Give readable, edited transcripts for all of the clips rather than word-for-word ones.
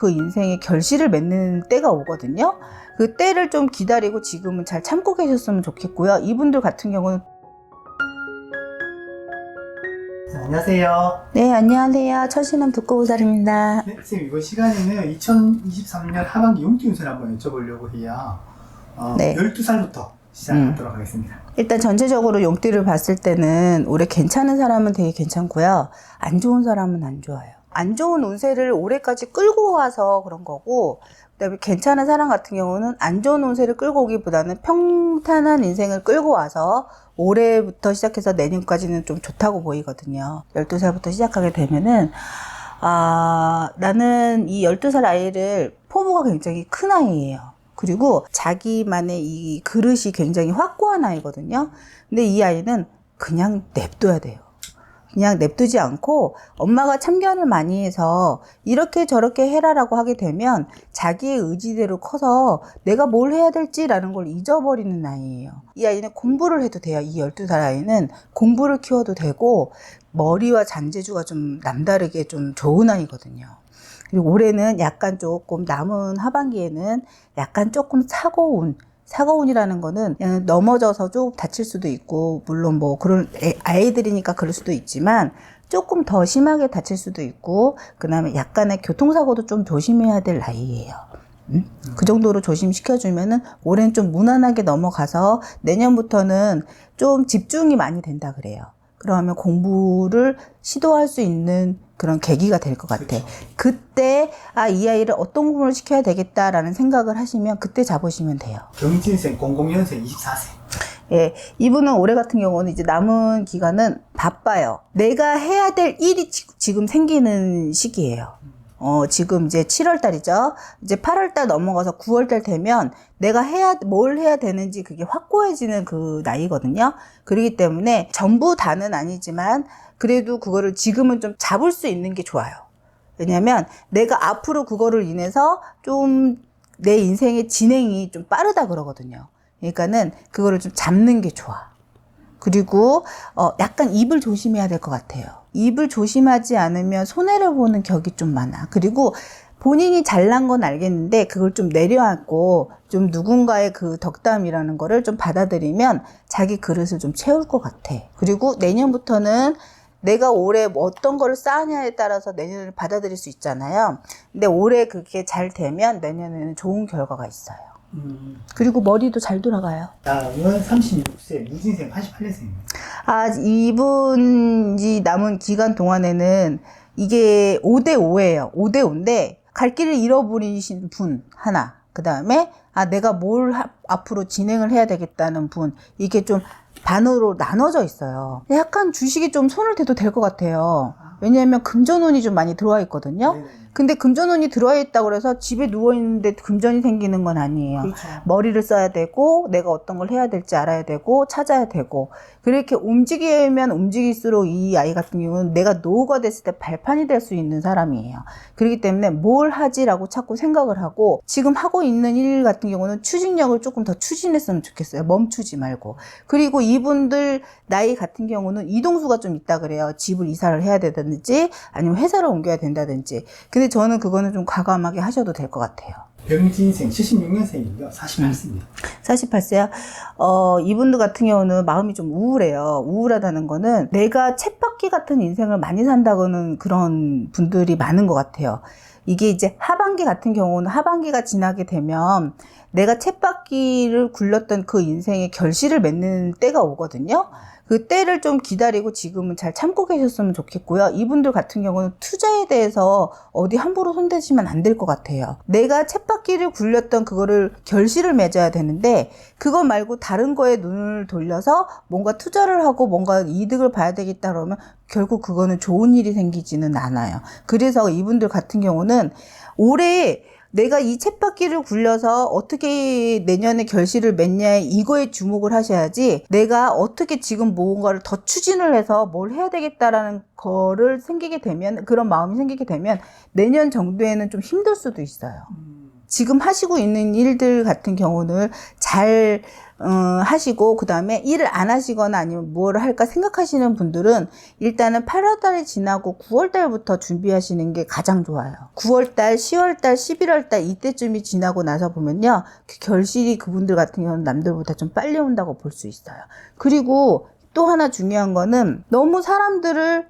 그 인생의 결실을 맺는 때가 오거든요. 그 때를 좀 기다리고 지금은 잘 참고 계셨으면 좋겠고요. 이분들 같은 경우는 안녕하세요. 네, 안녕하세요. 천신남 독거보살입니다. 네, 선생님 이번 시간에는 2023년 하반기 용띠 운세를 한번 여쭤보려고 해요. 네. 12살부터 시작하도록 하겠습니다. 일단 전체적으로 용띠를 봤을 때는 올해 괜찮은 사람은 되게 괜찮고요. 안 좋은 사람은 안 좋아요. 안 좋은 운세를 올해까지 끌고 와서 그런 거고, 그다음에 괜찮은 사람 같은 경우는 안 좋은 운세를 끌고 오기보다는 평탄한 인생을 끌고 와서 올해부터 시작해서 내년까지는 좀 좋다고 보이거든요. 12살부터 시작하게 되면은 나는 이 12살 아이를 포부가 굉장히 큰 아이예요. 그리고 자기만의 이 그릇이 굉장히 확고한 아이거든요. 근데 이 아이는 그냥 냅둬야 돼요. 그냥 냅두지 않고 엄마가 참견을 많이 해서 이렇게 저렇게 해라라고 하게 되면 자기의 의지대로 커서 내가 뭘 해야 될지라는 걸 잊어버리는 아이예요. 이 아이는 공부를 해도 돼요. 이 12살 아이는 공부를 키워도 되고 머리와 잔재주가 좀 남다르게 좀 좋은 아이거든요. 그리고 올해는 약간 조금 남은 하반기에는 약간 조금 사고운이라는 거는 그냥 넘어져서 좀 다칠 수도 있고, 물론 뭐 그런 아이들이니까 그럴 수도 있지만 조금 더 심하게 다칠 수도 있고, 그 다음에 약간의 교통사고도 좀 조심해야 될 나이예요. 그 정도로 조심시켜주면은 올해는 좀 무난하게 넘어가서 내년부터는 좀 집중이 많이 된다 그래요. 그러면 공부를 시도할 수 있는 그런 계기가 될 것 같아. 그렇죠. 그때 이 아이를 어떤 공부를 시켜야 되겠다라는 생각을 하시면 그때 잡으시면 돼요. 경진생 00년생 24세. 예, 이분은 올해 같은 경우는 이제 남은 기간은 바빠요. 내가 해야 될 일이 지금 생기는 시기예요. 지금 이제 7월 달이죠. 이제 8월 달 넘어가서 9월 달 되면 내가 뭘 해야 되는지 그게 확고해지는 그 나이거든요. 그렇기 때문에 전부 다는 아니지만 그래도 그거를 지금은 좀 잡을 수 있는 게 좋아요. 왜냐면 내가 앞으로 그거를 인해서 좀 내 인생의 진행이 좀 빠르다 그러거든요. 그러니까는 그거를 좀 잡는 게 좋아. 그리고 약간 입을 조심해야 될 것 같아요. 입을 조심하지 않으면 손해를 보는 격이 좀 많아. 그리고 본인이 잘난 건 알겠는데 그걸 좀 내려앉고 좀 누군가의 그 덕담이라는 거를 좀 받아들이면 자기 그릇을 좀 채울 것 같아. 그리고 내년부터는 내가 올해 뭐 어떤 거를 쌓느냐에 따라서 내년을 받아들일 수 있잖아요. 근데 올해 그게 잘 되면 내년에는 좋은 결과가 있어요. 그리고 머리도 잘 돌아가요. 다음은 36세 무진생 88년생입니다. 이분이 남은 기간 동안에는 이게 5대5예요. 5대5인데 갈 길을 잃어버리신 분 하나. 그 다음에 내가 뭘 앞으로 진행을 해야 되겠다는 분. 이게 좀 반으로 나눠져 있어요. 약간 주식이 좀 손을 대도 될 것 같아요. 왜냐하면 금전운이 좀 많이 들어와 있거든요. 네네. 근데 금전운이 들어와 있다고 해서 집에 누워있는데 금전이 생기는 건 아니에요. 그렇죠. 머리를 써야 되고 내가 어떤 걸 해야 될지 알아야 되고 찾아야 되고 그렇게 움직이면 움직일수록 이 아이 같은 경우는 내가 노후가 됐을 때 발판이 될 수 있는 사람이에요. 그렇기 때문에 뭘 하지라고 자꾸 생각을 하고 지금 하고 있는 일 같은 경우는 추진력을 조금 더 추진했으면 좋겠어요. 멈추지 말고. 그리고 이분들 나이 같은 경우는 이동수가 좀 있다 그래요. 집을 이사를 해야 되든지 아니면 회사를 옮겨야 된다든지. 근데 저는 그거는 좀 과감하게 하셔도 될 것 같아요. 병진생 76년생이고요. 48세입니다. 48세요? 이분들 같은 경우는 마음이 좀 우울해요. 우울하다는 거는 내가 쳇바퀴 같은 인생을 많이 산다고는 그런 분들이 많은 것 같아요. 이게 이제 하반기 같은 경우는 하반기가 지나게 되면 내가 쳇바퀴를 굴렸던 그 인생의 결실을 맺는 때가 오거든요. 그 때를 좀 기다리고 지금은 잘 참고 계셨으면 좋겠고요. 이분들 같은 경우는 투자에 대해서 어디 함부로 손대시면 안 될 것 같아요. 내가 쳇바퀴를 굴렸던 그거를 결실을 맺어야 되는데 그거 말고 다른 거에 눈을 돌려서 뭔가 투자를 하고 뭔가 이득을 봐야 되겠다 그러면 결국 그거는 좋은 일이 생기지는 않아요. 그래서 이분들 같은 경우는 올해 내가 이 쳇바퀴를 굴려서 어떻게 내년에 결실을 맺냐 이거에 주목을 하셔야지 내가 어떻게 지금 뭔가를 더 추진을 해서 뭘 해야 되겠다라는 거를 생기게 되면 그런 마음이 생기게 되면 내년 정도에는 좀 힘들 수도 있어요. 지금 하시고 있는 일들 같은 경우는 잘 하시고 그 다음에 일을 안 하시거나 아니면 뭘 할까 생각하시는 분들은 일단은 8월달이 지나고 9월달부터 준비하시는 게 가장 좋아요. 9월달, 10월달, 11월달 이때쯤이 지나고 나서 보면요. 그 결실이 그분들 같은 경우는 남들보다 좀 빨리 온다고 볼 수 있어요. 그리고 또 하나 중요한 거는 너무 사람들을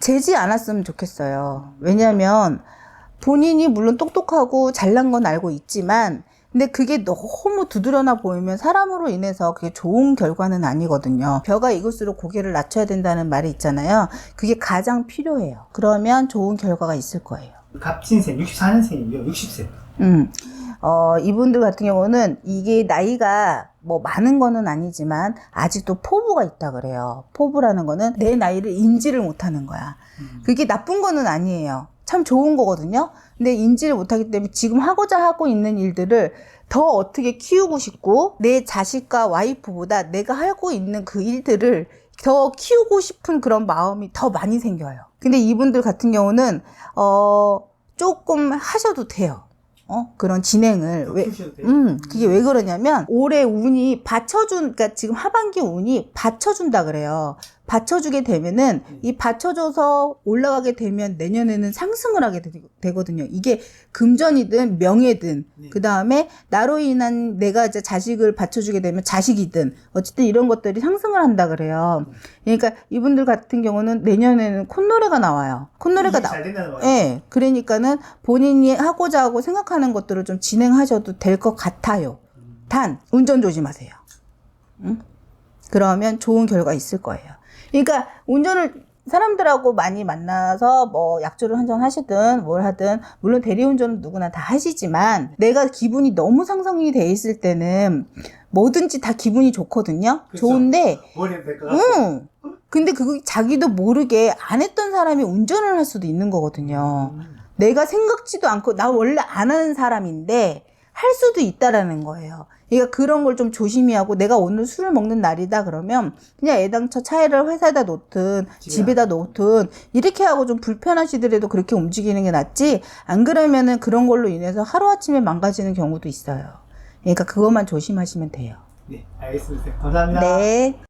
재지 않았으면 좋겠어요. 왜냐하면 본인이 물론 똑똑하고 잘난 건 알고 있지만 근데 그게 너무 두드러나 보이면 사람으로 인해서 그게 좋은 결과는 아니거든요. 벼가 익을수록 고개를 낮춰야 된다는 말이 있잖아요. 그게 가장 필요해요. 그러면 좋은 결과가 있을 거예요. 갑진생 64년생이고요. 60세. 이분들 같은 경우는 이게 나이가 뭐 많은 거는 아니지만 아직도 포부가 있다 그래요. 포부라는 거는 내 나이를 인지를 못하는 거야. 그게 나쁜 거는 아니에요. 참 좋은 거거든요. 근데 인지를 못하기 때문에 지금 하고자 하고 있는 일들을 더 어떻게 키우고 싶고 내 자식과 와이프보다 내가 하고 있는 그 일들을 더 키우고 싶은 그런 마음이 더 많이 생겨요. 근데 이분들 같은 경우는 조금 하셔도 돼요. 그런 진행을. 왜, 그게 왜 그러냐면, 올해 운이 그러니까 지금 하반기 운이 받쳐준다 그래요. 받쳐주게 되면은, 이 받쳐줘서 올라가게 되면 내년에는 상승을 하게 되거든요. 이게 금전이든 명예든, 그 다음에 나로 인한 내가 이제 자식을 받쳐주게 되면 자식이든, 어쨌든 이런 것들이 상승을 한다 그래요. 그러니까 이분들 같은 경우는 내년에는 콧노래가 나와요. 콧노래가 잘 된다는 거예요. 예. 그러니까는 본인이 하고자 하고 생각하는 것들을 좀 진행하셔도 될 것 같아요. 단, 운전 조심하세요. 응? 그러면 좋은 결과 있을 거예요. 그러니까 운전을 사람들하고 많이 만나서 뭐 약주를 한잔 하시든 뭘 하든 물론 대리운전은 누구나 다 하시지만 내가 기분이 너무 상승이 돼 있을 때는 뭐든지 다 기분이 좋거든요. 그렇죠. 좋은데 뭘 해도 될 것 같고. 근데 그거 자기도 모르게 안 했던 사람이 운전을 할 수도 있는 거거든요. 내가 생각지도 않고 나 원래 안 하는 사람인데 할 수도 있다라는 거예요. 그러니까 그런 걸 좀 조심히 하고 내가 오늘 술을 먹는 날이다 그러면 그냥 애당초 차를 회사에다 놓든 집에다 놓든 이렇게 하고 좀 불편하시더라도 그렇게 움직이는 게 낫지 안 그러면은 그런 걸로 인해서 하루아침에 망가지는 경우도 있어요. 그러니까 그것만 조심하시면 돼요. 네, 알겠습니다. 감사합니다. 네.